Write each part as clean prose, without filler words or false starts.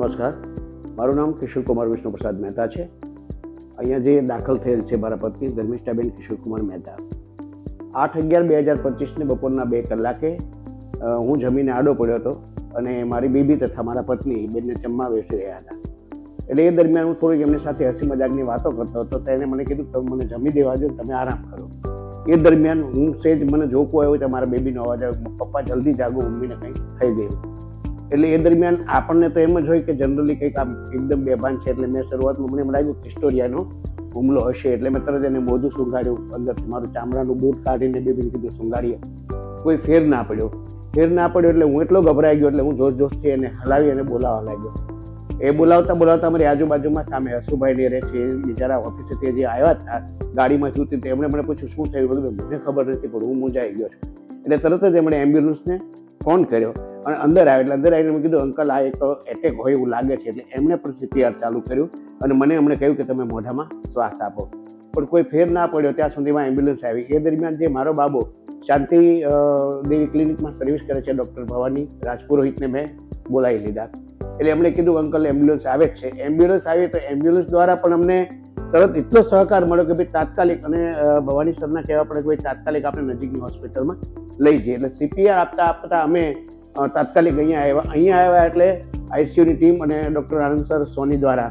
નમસ્કાર, મારું નામ કિશોર કુમાર વિષ્ણુ પ્રસાદ મહેતા છે. અહીંયા જે દાખલ થયેલ છે મારા પત્ની ધર્મિષ્ઠાબેન કિશોર કુમાર મહેતા, 8/11/2025 બપોરના 2 કલાકે હું જમીને આડો પડ્યો હતો અને મારી બેબી તથા મારા પત્ની બેનને જમવા બેસી રહ્યા હતા. એટલે એ દરમિયાન હું થોડીક એમની સાથે હસી મજાકની વાતો કરતો હતો. તો એને મને કીધું તમે મને જમી દેવા દો, તમે આરામ કરો. એ દરમિયાન હું સેજ મને જોકો આવ્યો તો મારા બેબીનો અવાજ આવ્યો, પપ્પા જલ્દી જાગો, મમ્મીને કંઈક થઈ ગયું. એટલે એ દરમિયાન આપણને તો એમ જ હોય કે જનરલી કંઈક આમ એકદમ બેભાન છે. એટલે મેં શરૂઆતમાં મને એમ લાગ્યું કે હિસ્ટોરિયાનો હુમલો હશે. એટલે મેં તરત એને મોઢું સૂંઘાડ્યું, અંદરથી મારું ચામડાનું બૂટ કાઢીને બેબીને કીધું સૂંઘાડીએ. કોઈ ફેર ના પડ્યો એટલે હું એટલો ગભરાઈ ગયો. એટલે હું જોશથી એને હલાવી અને બોલાવવા લાગ્યો. એ બોલાવતા અમારી આજુબાજુમાં સામે હસુભાઈ રહે છે, એ બિચારા ઓફિસેથી જે આવ્યા હતા ગાડીમાં જૂતી, તો એમણે મને પૂછ્યું શું થયું. બધું મને ખબર નથી, પણ હું મૂંઝાઈ ગયો છું. એટલે તરત જ એમણે એમ્બ્યુલન્સને ફોન કર્યો અને અંદર આવ્યો. એટલે અંદર આવીને મેં કીધું અંકલ આ એક એટેક હોય એવું લાગે છે. એટલે એમણે પણ CPR ચાલુ કર્યું અને મને એમણે કહ્યું કે તમે મોઢામાં શ્વાસ આપો. પણ કોઈ ફેર ના પડ્યો. ત્યાં સુધીમાં એમ્બ્યુલન્સ આવી. એ દરમિયાન જે મારો બાબો શાંતિ દેવી ક્લિનિકમાં સર્વિસ કરે છે, ડૉક્ટર ભવાની રાજપુરોહિતને મેં બોલાવી લીધા. એટલે એમણે કીધું અંકલ એમ્બ્યુલન્સ આવે જ છે. એમ્બ્યુલન્સ આવી તો એમ્બ્યુલન્સ દ્વારા પણ અમને તરત એટલો સહકાર મળ્યો કે ભાઈ તાત્કાલિક, અને ભવાની સરના કહેવા પડે કે ભાઈ તાત્કાલિક આપણે નજીકની હોસ્પિટલમાં લઈ જઈએ. એટલે CPR આપતા અમે તાત્કાલિક અહીંયા આવ્યા. એટલે ICUની ટીમ અને ડૉક્ટર આનંદ સર સોની દ્વારા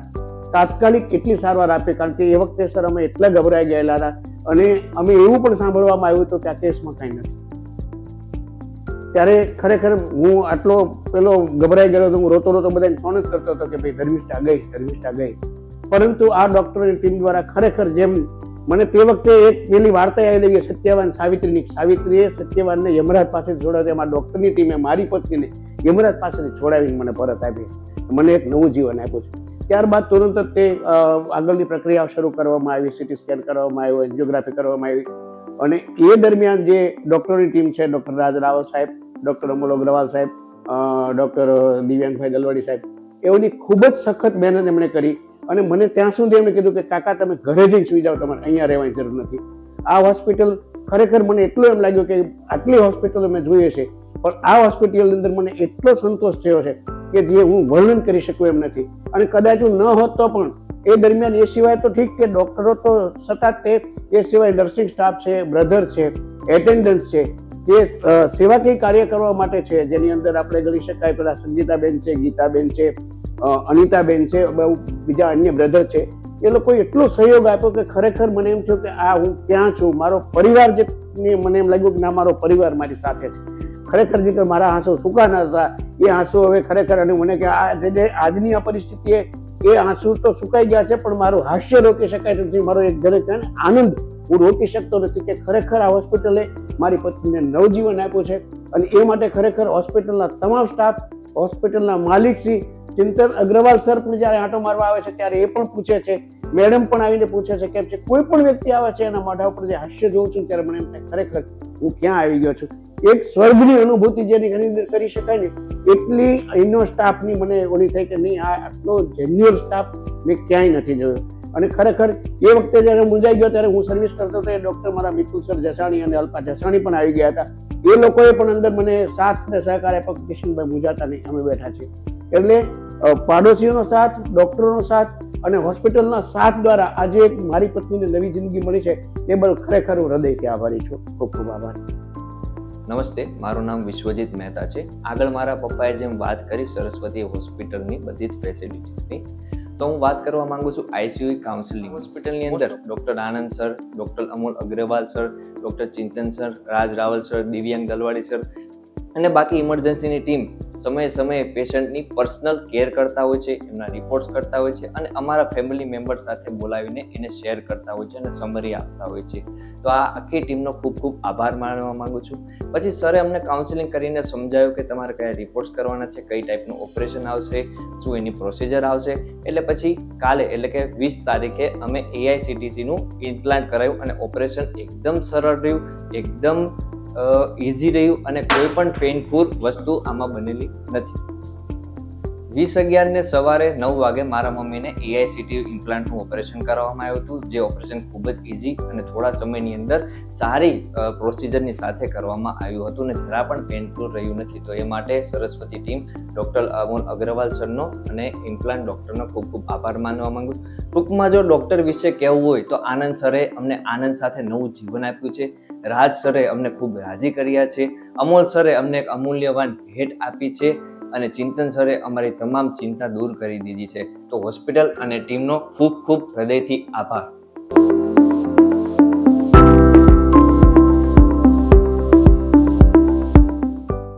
તાત્કાલિક કેટલી સારવાર આપી. કારણ કે એ વખતે સર અમે એટલા ગભરાઈ ગયેલા હતા અને અમે એવું પણ સાંભળવામાં આવ્યું હતું કે આ કેસમાં કાંઈ નથી. ત્યારે ખરેખર હું આટલો પેલો ગભરાઈ ગયો હતો. હું રોતો બધાને ફોન જ કરતો હતો કે ભાઈ ધર્મિષ્ઠા ગઈ. પરંતુ આ ડૉક્ટરની ટીમ દ્વારા ખરેખર જેમ મને તે વખતે એક પેલી વાર્તા આવી ગઈ સત્યવાન સાવિત્રીની. સાવિત્રીએ સત્યવાનને યમરાજ પાસે છોડાવી, એમાં ડૉક્ટરની ટીમે મારી પત્નીને યમરાજ પાસેથી છોડાવીને મને પરત આપી, મને એક નવું જીવન આપ્યું છે. ત્યારબાદ તુરંત જ તે આગળની પ્રક્રિયાઓ શરૂ કરવામાં આવી, CT સ્કેન કરવામાં આવ્યું, એન્જિયોગ્રાફી કરવામાં આવી. અને એ દરમિયાન જે ડૉક્ટરની ટીમ છે, ડૉક્ટર રાજ રાવલ સાહેબ, ડૉક્ટર અમોલ અગ્રવાલ સાહેબ, ડૉક્ટર દિવ્યાંગભાઈ દલવાડી સાહેબ, એઓની ખૂબ જ સખત મહેનત એમણે કરી. અને મને ત્યાં સુધી એમણે કીધું કે કાકા તમે ઘરે જઈને સુઈ જાઓ, તમારે અહીંયા રહેવાની જરૂર નથી. આ હોસ્પિટલ ખરેખર મને એટલું એમ લાગ્યું કે આટલી હોસ્પિટલો મેં જોઈએ છે, પણ આ હોસ્પિટલની અંદર મને એટલો સંતોષ થયો છે કે જે હું વર્ણન કરી શકું એમ નથી. અને કદાચ હું ન હોત તો પણ એ દરમિયાન એ સિવાય તો ઠીક કે ડૉક્ટરો તો સતત એ સિવાય નર્સિંગ સ્ટાફ છે, બ્રધર છે, એટેન્ડન્સ છે, જે સેવાકીય કાર્ય કરવા માટે છે, જેની અંદર આપણે ગણી શકાય પેલા સંગીતાબેન છે, ગીતાબેન છે, અનિતાબેન છે, બીજા અન્ય બ્રધર છે. એ લોકોએ એટલો સહયોગ આપ્યો કે ખરેખર મને એમ થયું કે આ હું ક્યાં છું, મારો પરિવાર જે મને એમ લાગ્યું કે ના મારો પરિવાર મારી સાથે છે. ખરેખર જે મારા આંસુ સુકાના હતા એ આંસુ હવે ખરેખર, અને મને કે આજની આ પરિસ્થિતિએ એ આંસુ તો સુકાઈ ગયા છે, પણ મારું હાસ્ય રોકી શકાય નથી, મારો એક ઘરે આનંદ હું રોકી શકતો નથી કે ખરેખર આ હોસ્પિટલે મારી પત્નીને નવજીવન આપ્યું છે. અને એ માટે ખરેખર હોસ્પિટલના તમામ સ્ટાફ, હોસ્પિટલના માલિક શ્રી ચિંતન અગ્રવાલ સર પણ જ્યારે આંટો મારવા આવે છે ત્યારે એ પણ પૂછે છે, મેડમ પણ આવીને પૂછે છે કેમ છે. કોઈ પણ વ્યક્તિ આવે છે એના મોઢા ઉપર જે હાસ્ય જોઉં છું ત્યારે મને એમ થાય ખરેખર હું ક્યાં આવી ગયો છું. એક સ્વર્ગની અનુભૂતિ જેની કરી શકાય ને એટલી અહીંનો સ્ટાફની મને ઓલી થઈ કે નહીં, આ આટલો જેન્યુઅલ સ્ટાફ મેં ક્યાંય નથી જોયો. અને ખરેખર એ વખતે જ્યારે મૂંઝાઈ ગયો ત્યારે હું સર્વિસ કરતો હતો, એ ડૉક્ટર મારા મિતુલ સર જસાણી અને અલ્પા જસાણી પણ આવી ગયા હતા. એ લોકોએ પણ અંદર મને સાથ ને સહકાર આપ્યો કે કિશનભાઈ મૂંઝાતા નહીં, અમે બેઠા છીએ. એટલે પાડોશીઓનો સાથ, ડૉક્ટરોનો સાથ અને હોસ્પિટલના સાથ દ્વારા આજે મારી પત્નીને નવી જિંદગી મળી છે. એ બદલ ખરેખર હું હૃદયથી આભારી છું. ખૂબ ખૂબ આભાર. નમસ્તે, મારું નામ વિશ્વજીત મહેતા છે. આગળ મારા પપ્પાએ જેમ વાત કરી સરસ્વતી હોસ્પિટલની બધી જ ફેસિલિટીઝની, તો હું વાત કરવા માંગુ છું ICU કાઉન્સિલિંગ હોસ્પિટલની અંદર doctor Anand sir, doctor Amol Agarwal sir, doctor Chintan sir, Raj Raval sir, Divyang Dalwadi sir અને બાકી ઇમરજન્સીની ટીમ સમયે પેશન્ટની પર્સનલ કેર કરતા હોય છે, એમના રિપોર્ટ્સ કરતા હોય છે અને અમારા ફેમિલી મેમ્બર સાથે બોલાવીને એને શેર કરતા હોય છે અને સમરી આપતા હોય છે. તો આ આખી ટીમનો ખૂબ ખૂબ આભાર માનવા માંગુ છું. પછી સરે અમને કાઉન્સિલિંગ કરીને સમજાવ્યું કે તમારે કયા રિપોર્ટ્સ કરવાના છે, કઈ ટાઈપનું ઓપરેશન આવશે, શું એની પ્રોસિજર આવશે. એટલે પછી કાલે એટલે કે 20 તારીખે અમે AICTCનું ઇમ્પ્લાન્ટ કરાવ્યું અને ઓપરેશન એકદમ સરળ રહ્યું, એકદમ ઇઝી રહ્યું અને કોઈ પણ પેઇનફુલ વસ્તુ આમાં બનેલી નથી. 20/11 ને સવારે 9 વાગે મારા મમ્મીને AICT ઇમ્પ્લાન્ટનું ઓપરેશન કરવામાં આવ્યું હતું, જે ઓપરેશન ખૂબ જ ઇઝી અને થોડા સમયની અંદર સારી પ્રોસિજરની સાથે કરવામાં આવ્યું હતું અને જરા પણ પેનફુલ રહ્યું નથી. તો એ માટે સરસ્વતી ટીમ ડૉક્ટર અમોલ અગ્રવાલ સરનો અને ઇમ્પ્લાન્ટ ડૉક્ટરનો ખૂબ ખૂબ આભાર માનવા માંગુ છું. ટૂંકમાં જો ડૉક્ટર વિશે કહેવું હોય તો આનંદ સરે અમને આનંદ સાથે નવું જીવન આપ્યું છે. રાજ સરે અમને ખૂબ રાજી કર્યા છે. અમોલ સરે અમને એક અમૂલ્યવાન ભેટ આપી છે અને ચિંતન સરે અમારી તમામ ચિંતા દૂર કરી દીધી છે. તો હોસ્પિટલ અને ટીમનો ખૂબ ખૂબ હૃદયથી આભાર.